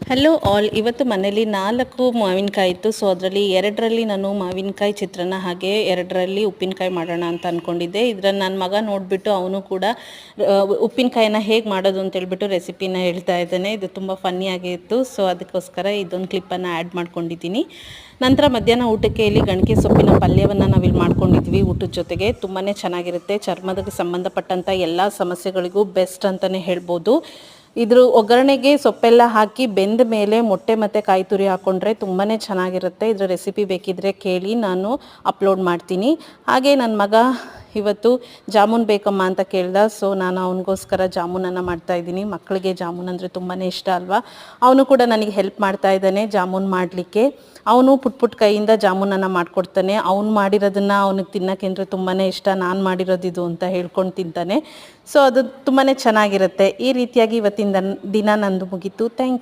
Hello all, ಇವತ್ತು ಮನೇಲಿ 4 ಮಾವಿನಕಾಯಿ ಇತ್ತು. ಸೊ ಅದರಲ್ಲಿ 2ರಲ್ಲಿ ನಾನು ಮಾವಿನಕಾಯಿ ಚಿತ್ರಾನ್ನ, ಹಾಗೆ 2ರಲ್ಲಿ ಉಪ್ಪಿನಕಾಯಿ ಮಾಡೋಣ ಅಂತ ಅಂದ್ಕೊಂಡಿದ್ದೆ. ಇದರಲ್ಲಿ ನನ್ನ ಮಗ ನೋಡಿಬಿಟ್ಟು ಅವನು ಕೂಡ ಉಪ್ಪಿನಕಾಯಿನ ಹೇಗೆ ಮಾಡೋದು ಅಂತ ಹೇಳ್ಬಿಟ್ಟು ರೆಸಿಪಿನ ಹೇಳ್ತಾ ಇದ್ದಾನೆ. ಇದು ತುಂಬ ಫನ್ನಿಯಾಗಿ ಇತ್ತು. ಸೊ ಅದಕ್ಕೋಸ್ಕರ ಇದೊಂದು ಕ್ಲಿಪ್ಪನ್ನು ಆ್ಯಡ್ ಮಾಡ್ಕೊಂಡಿದ್ದೀನಿ. ನಂತರ ಮಧ್ಯಾಹ್ನ ಊಟಕ್ಕೆ ಇಲ್ಲಿ ಗಣಕೆ ಸೊಪ್ಪಿನ ಪಲ್ಯವನ್ನು ನಾವಿಲ್ಲಿ ಮಾಡ್ಕೊಂಡಿದ್ವಿ. ಊಟದ ಜೊತೆಗೆ ತುಂಬಾ ಚೆನ್ನಾಗಿರುತ್ತೆ. ಚರ್ಮದ ಸಂಬಂಧಪಟ್ಟಂಥ ಎಲ್ಲ ಸಮಸ್ಯೆಗಳಿಗೂ ಬೆಸ್ಟ್ ಅಂತಲೇ ಹೇಳ್ಬೋದು. ಇದ್ರ ಒಗ್ಗರಣೆಗೆ ಸೊಪ್ಪೆಲ್ಲ ಹಾಕಿ ಬೆಂದ ಮೇಲೆ ಮೊಟ್ಟೆ ಮತ್ತು ಕಾಯಿ ತುರಿ ಹಾಕ್ಕೊಂಡ್ರೆ ತುಂಬಾ ಚೆನ್ನಾಗಿರುತ್ತೆ. ಇದರ ರೆಸಿಪಿ ಬೇಕಿದ್ದರೆ ಕೇಳಿ, ನಾನು ಅಪ್ಲೋಡ್ ಮಾಡ್ತೀನಿ. ಹಾಗೆ ನನ್ನ ಮಗ ಇವತ್ತು ಜಾಮೂನ್ ಬೇಕಮ್ಮ ಅಂತ ಕೇಳ್ದ. ಸೊ ನಾನು ಅವನಿಗೋಸ್ಕರ ಜಾಮೂನನ್ನು ಮಾಡ್ತಾಯಿದ್ದೀನಿ. ಮಕ್ಕಳಿಗೆ ಜಾಮೂನ್ ಅಂದರೆ ತುಂಬಾ ಇಷ್ಟ ಅಲ್ವಾ. ಅವನು ಕೂಡ ನನಗೆ ಹೆಲ್ಪ್ ಮಾಡ್ತಾ ಇದ್ದಾನೆ ಜಾಮೂನ್ ಮಾಡಲಿಕ್ಕೆ. ಅವನು ಪುಟ್ ಕೈಯಿಂದ ಜಾಮೂನನ್ನು ಮಾಡಿಕೊಡ್ತಾನೆ. ಅವ್ನು ಮಾಡಿರೋದನ್ನು ಅವನಿಗೆ ತಿನ್ನೋಕ್ಕೆ ಅಂದರೆ ತುಂಬಾ ಇಷ್ಟ. ನಾನು ಮಾಡಿರೋದಿದು ಅಂತ ಹೇಳ್ಕೊಂಡು ತಿಂತಾನೆ. ಸೊ ಅದು ತುಂಬಾ ಚೆನ್ನಾಗಿರುತ್ತೆ. ಈ ರೀತಿಯಾಗಿ ಇವತ್ತಿನ ದಿನ ನಂದು ಮುಗೀತು. Thank you.